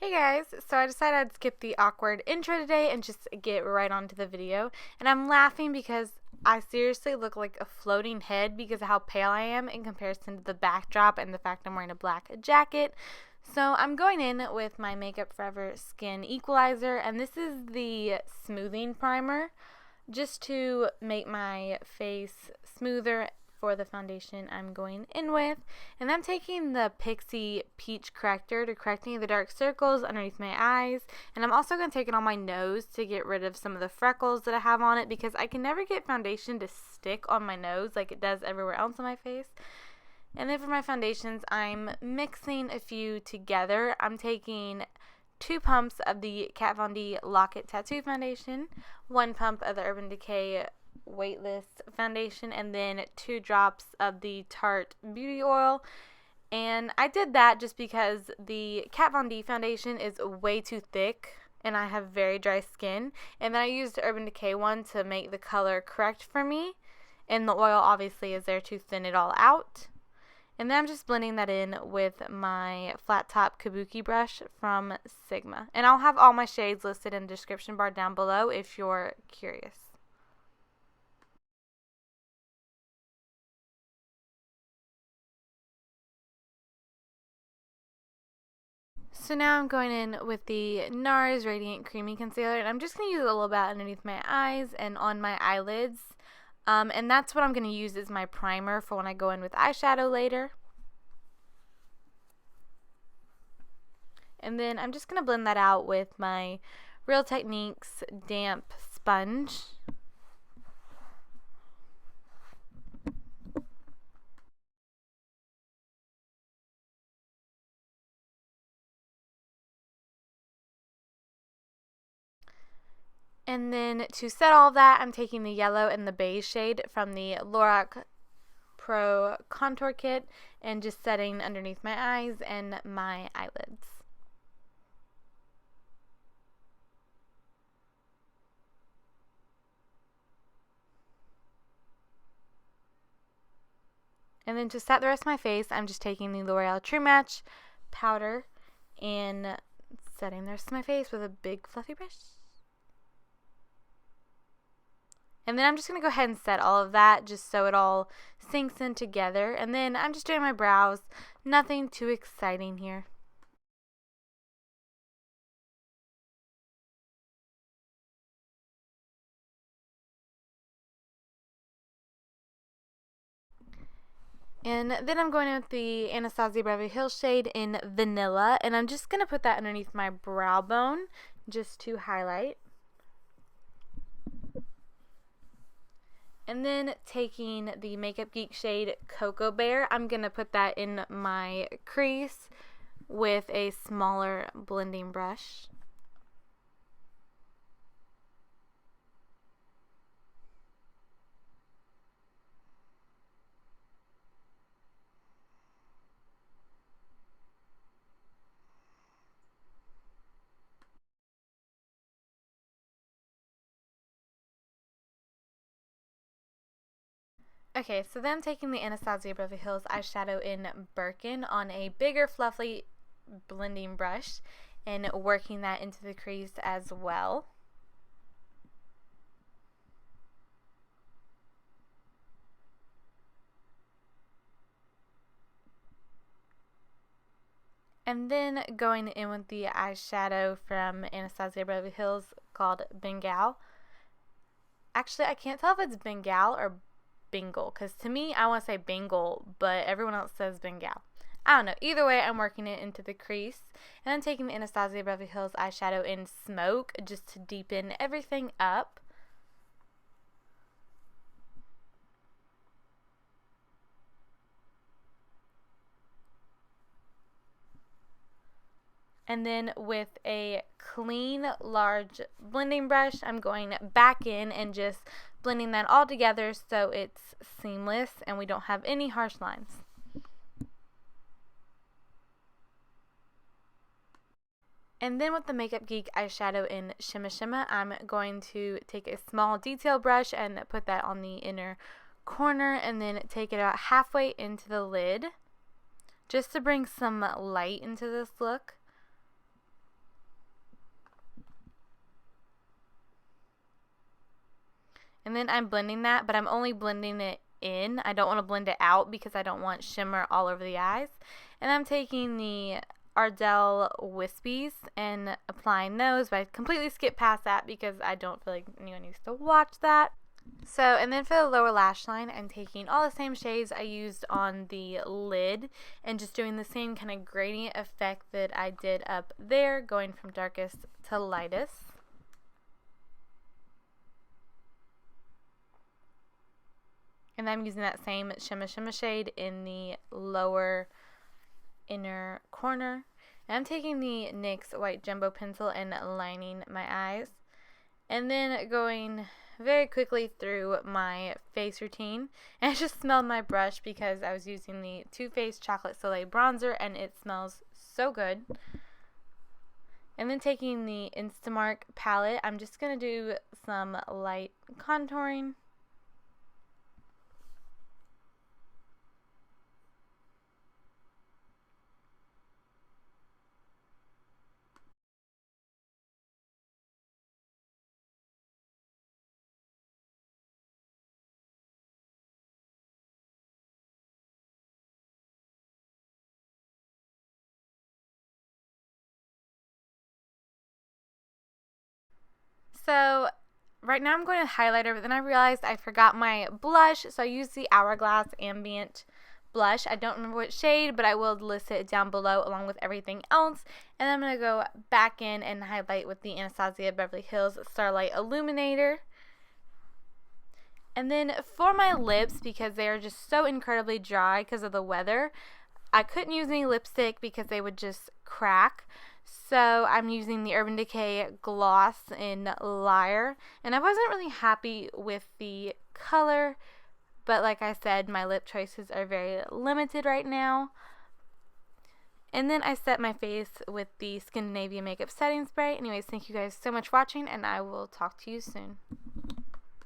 Hey guys, so I decided I'd skip the awkward intro today and just get right onto the video. And I'm laughing because I seriously look like a floating head because of how pale I am in comparison to the backdrop and the fact I'm wearing a black jacket. So I'm going in with my Makeup Forever Skin Equalizer, and this is the smoothing primer just to make my face smoother for the foundation I'm going in with. And I'm taking the Pixi Peach Corrector to correct any of the dark circles underneath my eyes. And I'm also going to take it on my nose to get rid of some of the freckles that I have on it, because I can never get foundation to stick on my nose like it does everywhere else on my face. And then for my foundations, I'm mixing a few together. I'm taking 2 pumps of the Kat Von D Lock-It Tattoo Foundation, 1 pump of the Urban Decay weightless foundation, and then 2 drops of the Tarte Beauty Oil. And I did that just because the Kat Von D foundation is way too thick and I have very dry skin, and then I used the Urban Decay one to make the color correct for me, and the oil obviously is there to thin it all out. And then I'm just blending that in with my flat top kabuki brush from SHIMMA. And I'll have all my shades listed in the description bar down below if you're curious. So now I'm going in with the Nars Radiant Creamy Concealer, and I'm just going to use a little bit underneath my eyes and on my eyelids. And that's what I'm going to use as my primer for when I go in with eyeshadow later. And then I'm just going to blend that out with my Real Techniques damp sponge. And then to set all that, I'm taking the yellow and the beige shade from the Lorac Pro Contour Kit and just setting underneath my eyes and my eyelids. And then to set the rest of my face, I'm just taking the Loreal True Match powder and setting the rest of my face with a big fluffy brush. And then I'm just going to go ahead and set all of that just so it all sinks in together. And then I'm just doing my brows. Nothing too exciting here. And then I'm going in with the Anastasia Beverly Hills shade in Vanilla. And I'm just going to put that underneath my brow bone just to highlight. And then taking the Makeup Geek shade Cocoa Bear, I'm going to put that in my crease with a smaller blending brush. Okay, so then I'm taking the Anastasia Beverly Hills eyeshadow in Birkin on a bigger fluffy blending brush and working that into the crease as well. And then going in with the eyeshadow from Anastasia Beverly Hills called Bengal. Actually, I can't tell if it's Bengal or Bengal, because to me, I want to say Bengal, but everyone else says Bengal. I don't know. Either way, I'm working it into the crease. And I'm taking the Anastasia Beverly Hills eyeshadow in Smoke just to deepen everything up. And then with a clean, large blending brush, I'm going back in and just blending that all together so it's seamless and we don't have any harsh lines. And then with the Makeup Geek eyeshadow in Shimma, I'm going to take a small detail brush and put that on the inner corner and then take it about halfway into the lid just to bring some light into this look. And then I'm blending that, but I'm only blending it in. I don't want to blend it out because I don't want shimmer all over the eyes. And I'm taking the Ardell wispies and applying those, but I completely skipped past that because I don't feel like anyone needs to watch that. So, and then for the lower lash line, I'm taking all the same shades I used on the lid and just doing the same kind of gradient effect that I did up there, going from darkest to lightest. And I'm using that same Shimma shade in the lower inner corner. And I'm taking the NYX white jumbo pencil and lining my eyes. And then going very quickly through my face routine. And I just smelled my brush because I was using the Too Faced Chocolate Soleil bronzer and it smells so good. And then taking the Insta Marc palette, I'm just going to do some light contouring. So right now I'm going to highlighter, but then I realized I forgot my blush, so I used the Hourglass ambient blush. I don't remember what shade, but I will list it down below along with everything else. And then I'm going to go back in and highlight with the Anastasia Beverly Hills Starlight Illuminator. And then for my lips, because they are just so incredibly dry because of the weather, I couldn't use any lipstick because they would just crack. So I'm using the Urban Decay gloss in Liar. And I wasn't really happy with the color, but like I said, my lip choices are very limited right now. And then I set my face with the Skindinavia makeup setting spray. Anyways, thank you guys so much for watching, and I will talk to you soon.